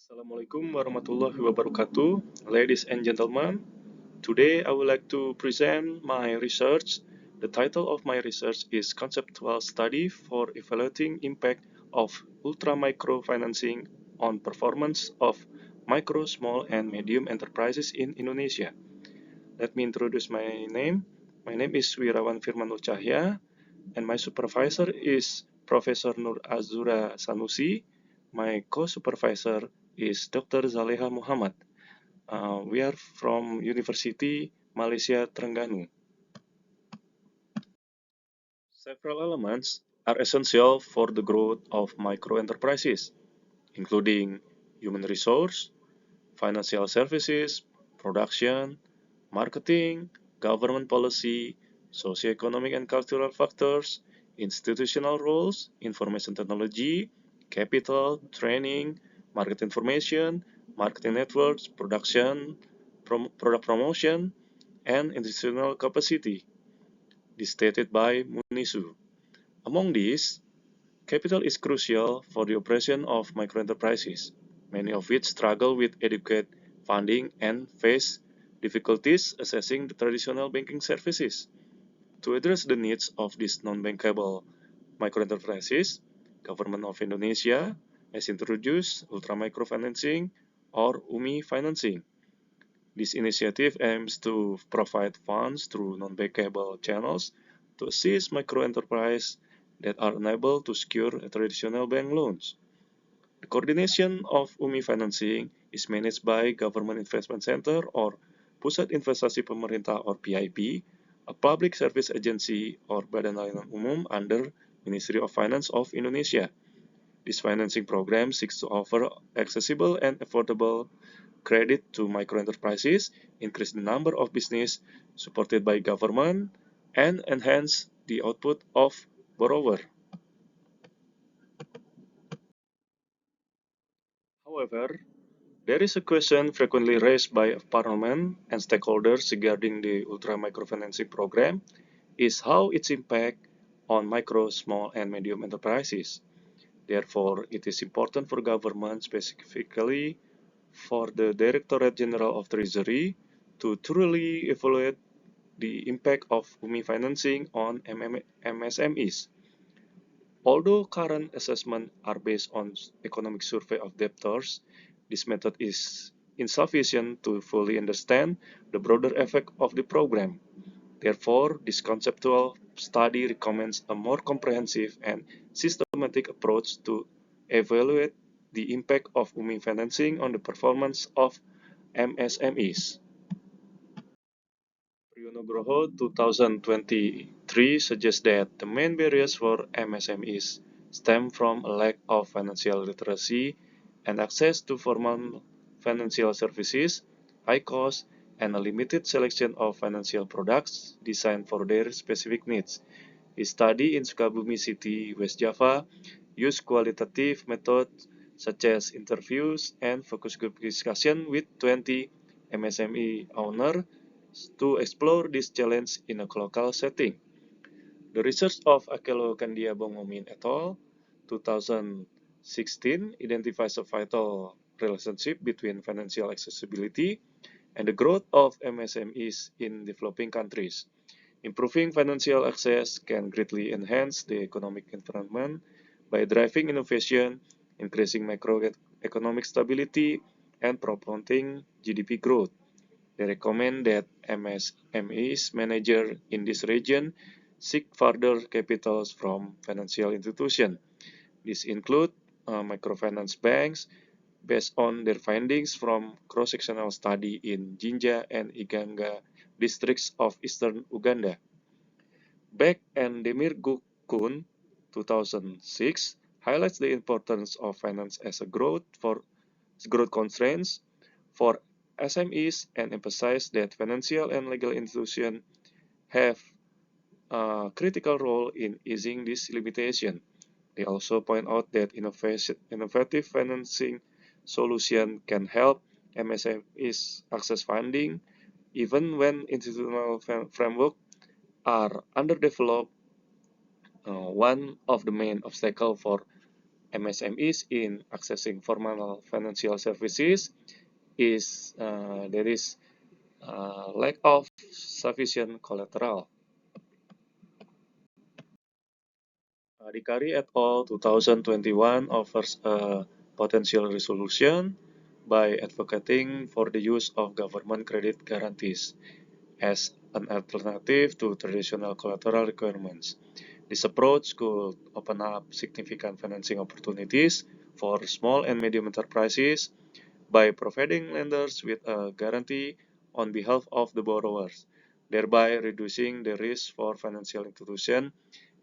Assalamualaikum warahmatullahi wabarakatuh, ladies and gentlemen. Today I would like to present my research. The title of my research is Conceptual Study for Evaluating Impact of Ultra-Microfinancing on Performance of Micro, Small, and Medium Enterprises in Indonesia. Let me introduce my name. My name is Wirawan Firmanul Cahya, and my supervisor is Professor Nur Azura Sanusi. My co-supervisor is Dr. Zaleha Muhammad. We are from University Malaysia Terengganu. Several elements are essential for the growth of microenterprises, including human resource, financial services, production, marketing, government policy, socioeconomic and cultural factors, institutional roles, information technology, capital, training, market information, marketing networks, production, product promotion, and institutional capacity, stated by Munisu. Among these, capital is crucial for the operation of microenterprises, many of which struggle with adequate funding and face difficulties accessing the traditional banking services. To address the needs of these non-bankable microenterprises, Government of Indonesia has introduced ultra-microfinancing or UMI financing. This initiative aims to provide funds through non-bankable channels to assist microenterprises that are unable to secure traditional bank loans. The coordination of UMI financing is managed by Government Investment Center or Pusat Investasi Pemerintah or PIP, a public service agency or badan layanan umum under Ministry of Finance of Indonesia. This financing program seeks to offer accessible and affordable credit to microenterprises, increase the number of business supported by government, and enhance the output of borrower. However, there is a question frequently raised by Parliament and stakeholders regarding the Ultra Microfinancing Program is how its impact on micro, small, and medium enterprises. Therefore, it is important for government, specifically for the Directorate General of Treasury, to thoroughly evaluate the impact of UMI financing on MSMEs. Although current assessments are based on economic survey of debtors, this method is insufficient to fully understand the broader effect of the program. Therefore, this conceptual study recommends a more comprehensive and systematic approach to evaluate the impact of UMI financing on the performance of MSMEs. Priyonugroho 2023 suggests that the main barriers for MSMEs stem from a lack of financial literacy and access to formal financial services, high cost, and a limited selection of financial products designed for their specific needs. A study in Sukabumi City, West Java, used qualitative methods such as interviews and focus group discussion with 20 MSME owners to explore this challenge in a local setting. The research of Akelo Kandia Bongomin et al. 2016 identifies a vital relationship between financial accessibility and the growth of MSMEs in developing countries. Improving financial access can greatly enhance the economic environment by driving innovation, increasing macroeconomic stability, and promoting GDP growth. They recommend that MSMEs managers in this region seek further capitals from financial institutions. These include microfinance banks, based on their findings from cross-sectional study in Jinja and Iganga districts of eastern Uganda. Beck and Demir Gukun, 2006, highlights the importance of finance as a growth constraints for SMEs and emphasize that financial and legal institutions have a critical role in easing this limitation. They also point out that innovative financing solutions can help MSMEs access funding even when institutional frameworks are underdeveloped. One of the main obstacles for MSMEs in accessing formal financial services is there is lack of sufficient collateral. Adhikari et al. 2021 offers a potential resolution by advocating for the use of government credit guarantees as an alternative to traditional collateral requirements. This approach could open up significant financing opportunities for small and medium enterprises by providing lenders with a guarantee on behalf of the borrowers, thereby reducing the risk for financial institutions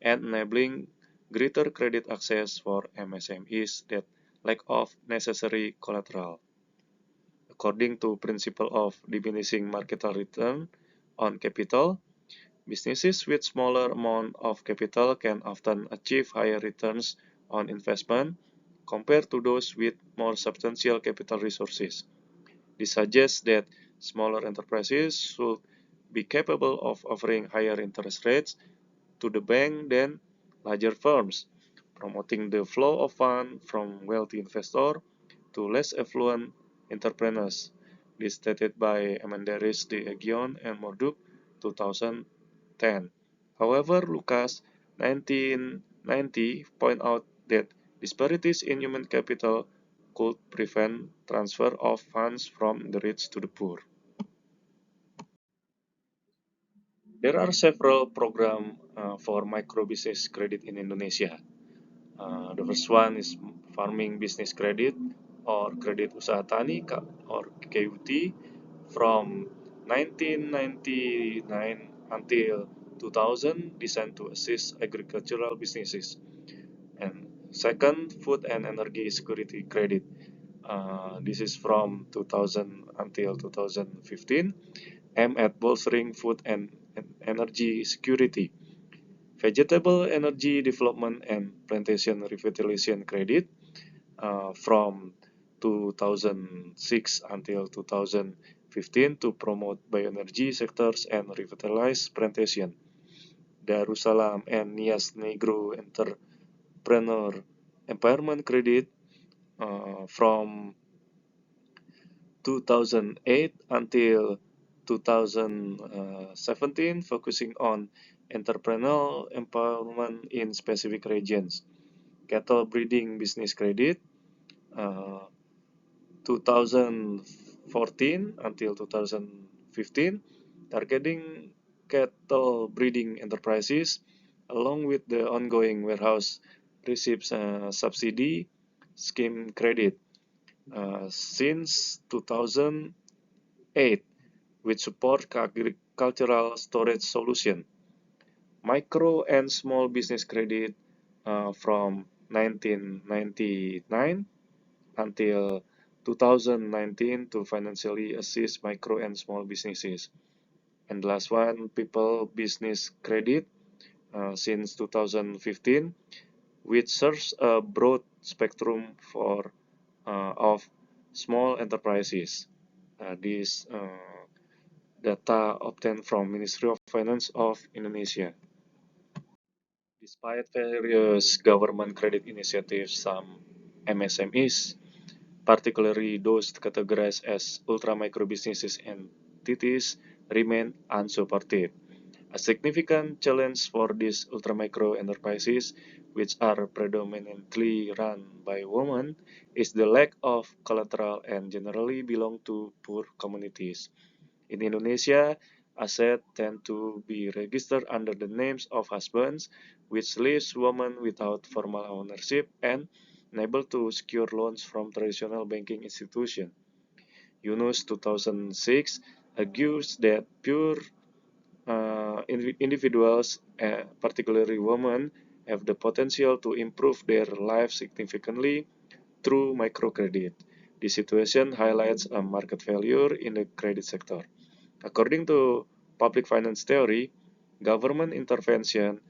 and enabling greater credit access for MSMEs that lack of necessary collateral. According to principle of diminishing marginal return on capital, businesses with smaller amount of capital can often achieve higher returns on investment compared to those with more substantial capital resources. This suggests that smaller enterprises should be capable of offering higher interest rates to the bank than larger firms, promoting the flow of funds from wealthy investors to less affluent entrepreneurs. This stated by Emendaris de Aguillon and Morduk 2010. However, Lucas 1990 point out that disparities in human capital could prevent transfer of funds from the rich to the poor. There are several programs for micro business credit in Indonesia. The first one is Farming Business Credit or Kredit Usaha Tani or KUT from 1999 until 2000, designed to assist agricultural businesses. And second, Food and Energy Security Credit. This is from 2000 until 2015, aimed at bolstering food and energy security. Vegetable Energy Development and Plantation Revitalization Credit from 2006 until 2015 to promote bioenergy sectors and revitalize plantation. Darussalam and Nias Negro Entrepreneur Empowerment Credit from 2008 until 2017, focusing on entrepreneurial empowerment in specific regions. Cattle Breeding Business Credit, 2014 until 2015, targeting cattle breeding enterprises, along with the ongoing warehouse receives subsidy scheme credit since 2008, which support agricultural storage solution. Micro and small business credit from 1999 until 2019 to financially assist micro and small businesses. And the last one, People Business Credit since 2015, which serves a broad spectrum of small enterprises. This data obtained from Ministry of Finance of Indonesia. Despite various government credit initiatives, some MSMEs, particularly those categorized as ultra-micro businesses and entities, remain unsupported. A significant challenge for these ultra-micro enterprises, which are predominantly run by women, is the lack of collateral and generally belong to poor communities. In Indonesia, assets tend to be registered under the names of husbands, which leaves women without formal ownership and unable to secure loans from traditional banking institutions. Yunus 2006 argues that poor individuals, particularly women, have the potential to improve their lives significantly through microcredit. This situation highlights a market failure in the credit sector. According to public finance theory, government intervention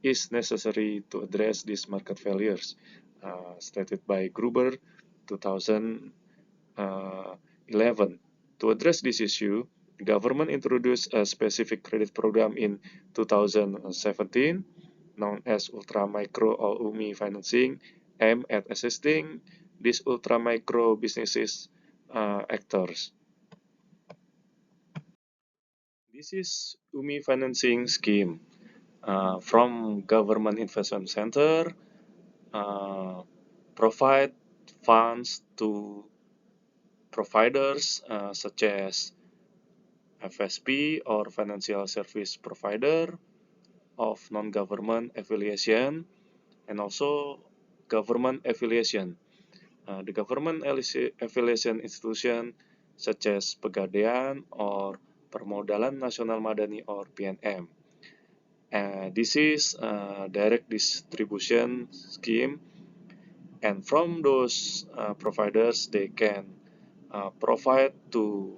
is necessary to address these market failures, stated by Gruber 2011. To address this issue, the government introduced a specific credit program in 2017, known as Ultra Micro or UMI financing, aimed at assisting these ultra-micro businesses actors. This is UMI financing scheme from Government Investment Center, uh, provide funds to providers such as FSP or financial service provider of non-government affiliation and also government affiliation. The government affiliation institution such as Pegadaian or Permodalan Nasional Madani or PNM. This is a direct distribution scheme, and from those providers they can provide to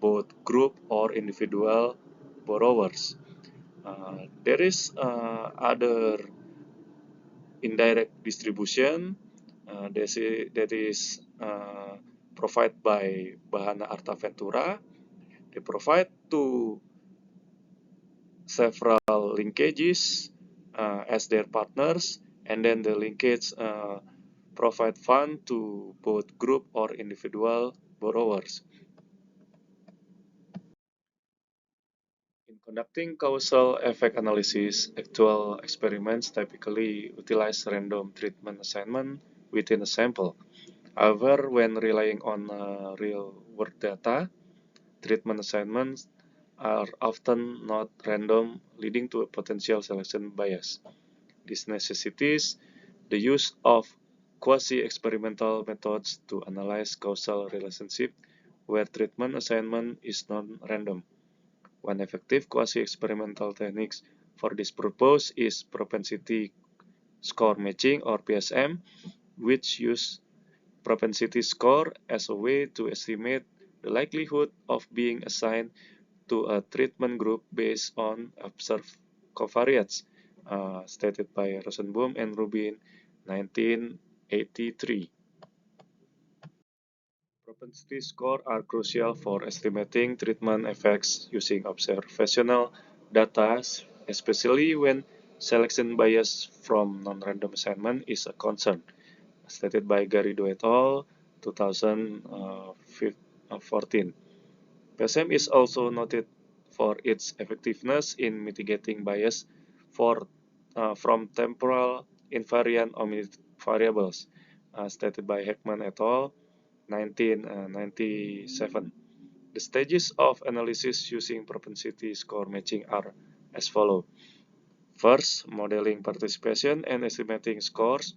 both group or individual borrowers. There is other indirect distribution that is provided by Bahana Arta Ventura. They provide to several linkages as their partners, and then the linkage provide fund to both group or individual borrowers. In conducting causal effect analysis, actual experiments typically utilize random treatment assignment within a sample. However, when relying on real-world data, treatment assignments are often not random, leading to a potential selection bias. This necessitates the use of quasi-experimental methods to analyze causal relationship where treatment assignment is non-random. One effective quasi-experimental technique for this purpose is propensity score matching or PSM, which use propensity score as a way to estimate the likelihood of being assigned to a treatment group based on observed covariates, stated by Rosenbaum and Rubin, 1983. Propensity scores are crucial for estimating treatment effects using observational data, especially when selection bias from non-random assignment is a concern, stated by Garrido et al., 2014. PSM is also noted for its effectiveness in mitigating bias from temporal invariant omitted variables, stated by Heckman et al., 1997. The stages of analysis using propensity score matching are as follows. First, modeling participation and estimating scores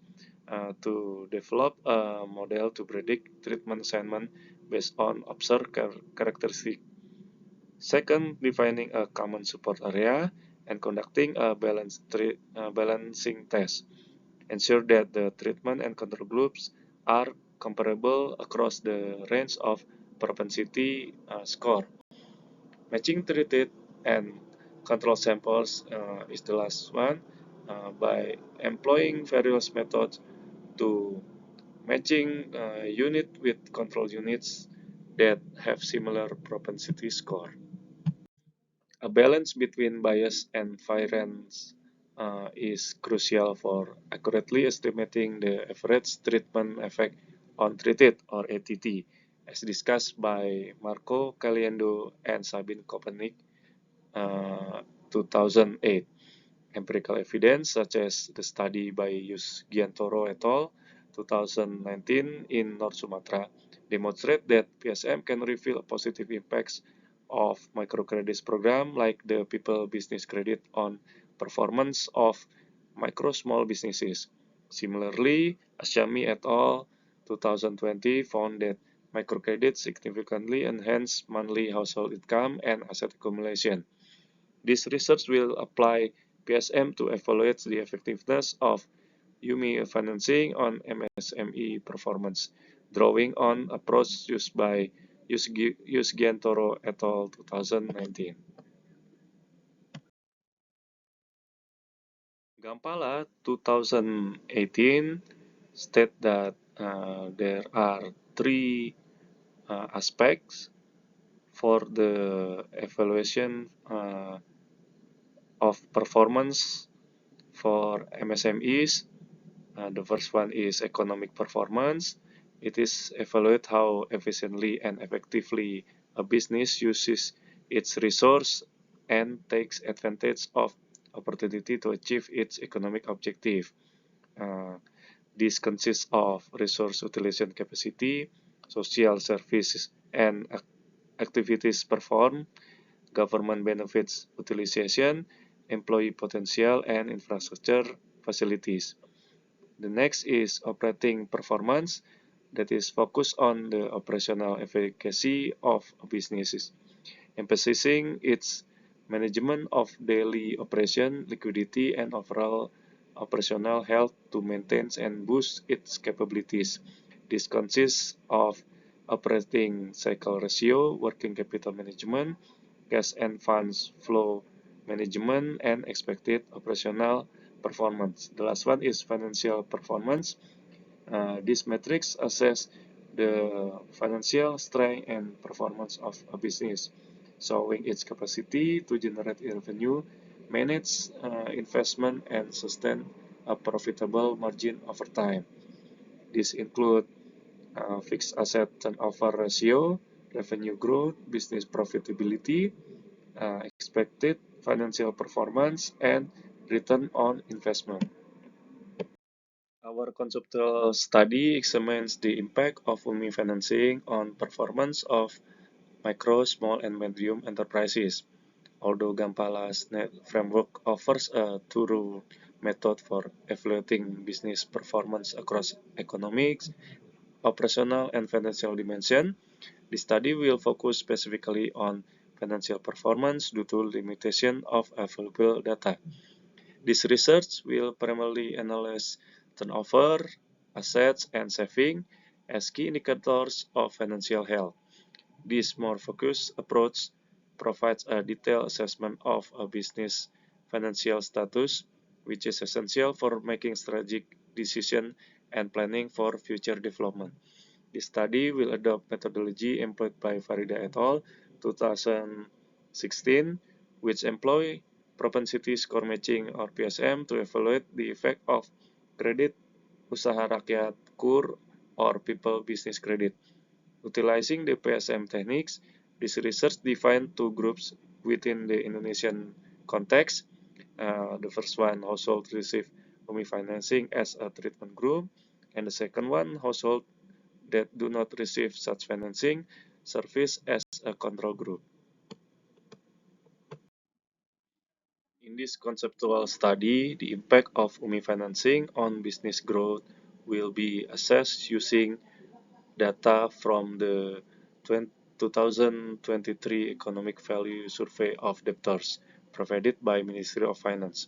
to develop a model to predict treatment assignment based on observed characteristics. Second, defining a common support area and conducting a balancing test. Ensure that the treatment and control groups are comparable across the range of propensity score. Matching treated and control samples is the last one by employing various methods to matching unit with control units that have similar propensity score. A balance between bias and variance is crucial for accurately estimating the average treatment effect on treated or ATT, as discussed by Marco Caliendo and Sabine Kopernik, 2008. Empirical evidence, such as the study by Yus Giantoro et al., 2019 in North Sumatra, demonstrate that PSM can reveal positive impacts of microcredits program like the People Business Credit on performance of micro-small businesses. Similarly, Ashami et al. 2020 found that microcredits significantly enhance monthly household income and asset accumulation. This research will apply PSM to evaluate the effectiveness of UMI financing on MSME performance, drawing on approach used by Giantoro et al. 2019. Gampala 2018 state that there are three aspects for the evaluation of performance for MSMEs. The first one is economic performance. It is evaluate how efficiently and effectively a business uses its resource and takes advantage of opportunity to achieve its economic objective. Uh, this consists of resource utilization capacity, social services and activities performed, government benefits utilization, employee potential, and infrastructure facilities. The next is operating performance, that is focused on the operational efficacy of businesses, emphasizing its management of daily operation, liquidity, and overall operational health to maintain and boost its capabilities. This consists of operating cycle ratio, working capital management, cash and funds flow management, and expected operational performance. The last one is financial performance. These metrics assess the financial strength and performance of a business, showing its capacity to generate revenue, manage investment, and sustain a profitable margin over time. These include fixed asset turnover ratio, revenue growth, business profitability, expected financial performance, and return on investment. Our conceptual study examines the impact of UMI financing on performance of micro, small, and medium enterprises. Although Gampala's net framework offers a thorough method for evaluating business performance across economics, operational, and financial dimension, the study will focus specifically on financial performance due to limitation of available data. This research will primarily analyze turnover, assets, and saving as key indicators of financial health. This more focused approach provides a detailed assessment of a business financial status, which is essential for making strategic decisions and planning for future development. This study will adopt methodology employed by Farida et al. 2016, which employ propensity score matching or PSM to evaluate the effect of kredit usaha rakyat KUR or people business credit. Utilizing the PSM techniques, this research defined two groups within the Indonesian context. The first one, household receive UMI financing as a treatment group, and the second one, household that do not receive such financing service as a control group. In this conceptual study, the impact of UMI financing on business growth will be assessed using data from the 2023 Economic Value Survey of Debtors provided by Ministry of Finance.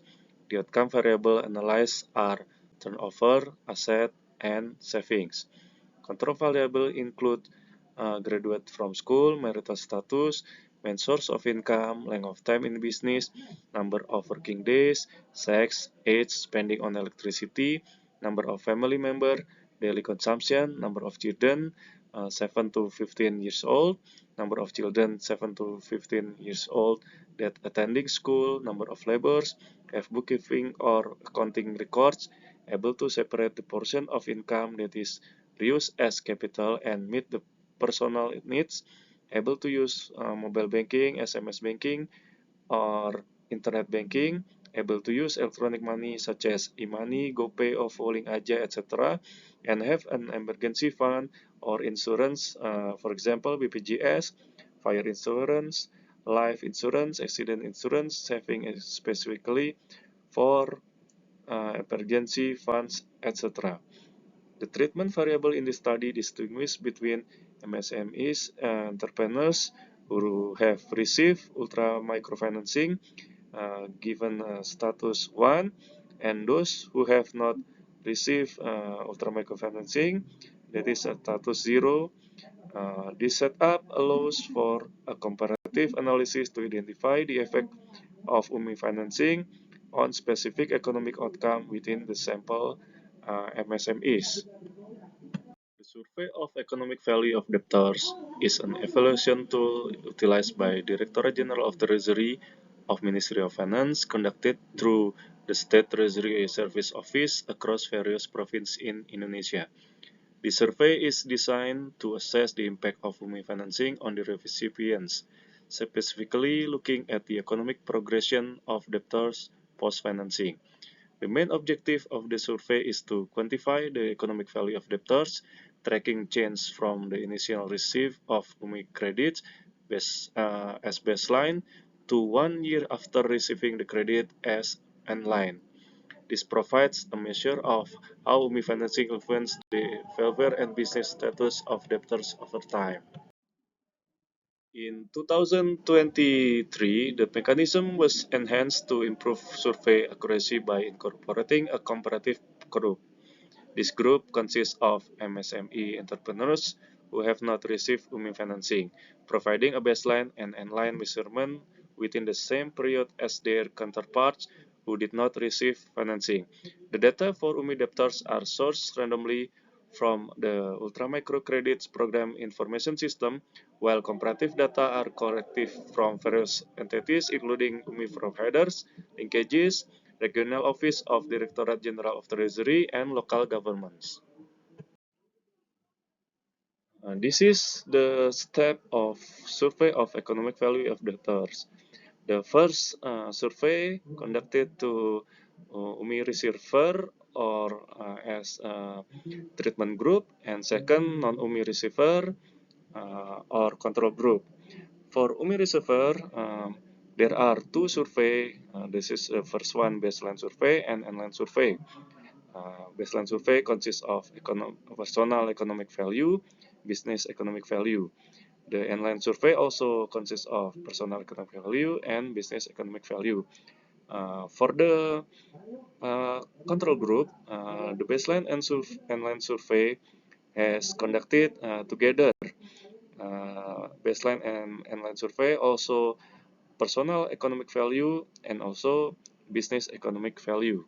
The outcome variable analyzed are turnover, asset, and savings. Control variable include graduate from school, marital status, main source of income, length of time in business, number of working days, sex, age, spending on electricity, number of family member, daily consumption, number of children, 7 to 15 years old, number of children 7 to 15 years old that attending school, number of laborers, have bookkeeping or accounting records, able to separate the portion of income that is reused as capital and meet the personal needs, able to use mobile banking, SMS banking, or internet banking, able to use electronic money such as e-money, GoPay, or Wuling Aja, etc., and have an emergency fund or insurance, for example, BPJS, fire insurance, life insurance, accident insurance, saving specifically for emergency funds, etc. The treatment variable in this study distinguish between MSMEs and entrepreneurs who have received ultra microfinancing given status 1 and those who have not received ultra microfinancing, that is status 0. This setup allows for a comparative analysis to identify the effect of UMI financing on specific economic outcome within the sample MSMEs. The Survey of Economic Value of Debtors is an evaluation tool utilized by Directorate General of Treasury of Ministry of Finance conducted through the State Treasury Service Office across various provinces in Indonesia. The survey is designed to assess the impact of UMI financing on the recipients, specifically looking at the economic progression of debtors post-financing. The main objective of the survey is to quantify the economic value of debtors, tracking change from the initial receipt of UMI credits as baseline to 1 year after receiving the credit as endline. This provides a measure of how UMI financing influences the welfare and business status of debtors over time. In 2023, the mechanism was enhanced to improve survey accuracy by incorporating a comparative group. This group consists of MSME entrepreneurs who have not received UMI financing, providing a baseline and endline measurement within the same period as their counterparts who did not receive financing. The data for UMI debtors are sourced randomly from the Ultramicro Credits Program Information System, while comparative data are collected from various entities including UMI providers, linkages, Regional Office of Directorate General of Treasury, and local governments. This is the step of survey of economic value of debtors. The first survey conducted to UMI receiver or as a treatment group, and second non-UMI receiver or control group. For UMI receiver, there are two survey. This is the first one, baseline survey and endline survey. Baseline survey consists of personal economic value, business economic value. The endline survey also consists of personal economic value and business economic value. For the control group, the baseline and endline survey has conducted together. Baseline and endline survey also personal economic value and also business economic value.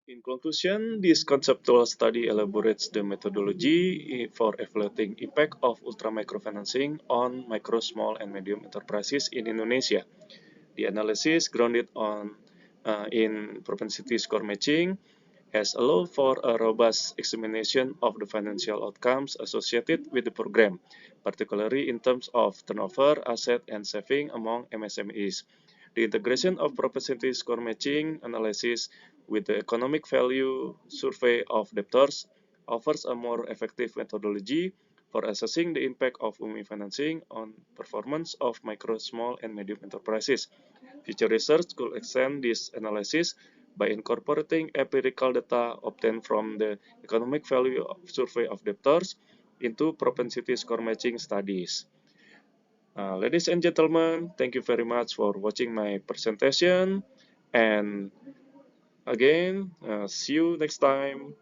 In conclusion, this conceptual study elaborates the methodology for evaluating impact of ultra-microfinancing on micro, small, and medium enterprises in Indonesia. The analysis, grounded in propensity score matching, has allowed for a robust examination of the financial outcomes associated with the program, particularly in terms of turnover, asset, and saving among MSMEs. The integration of propensity score matching analysis with the economic value survey of debtors offers a more effective methodology for assessing the impact of UMI financing on performance of micro, small, and medium enterprises. Future research could extend this analysis by incorporating empirical data obtained from the economic value survey of debtors into propensity score matching studies. Ladies and gentlemen, thank you very much for watching my presentation, and again, see you next time.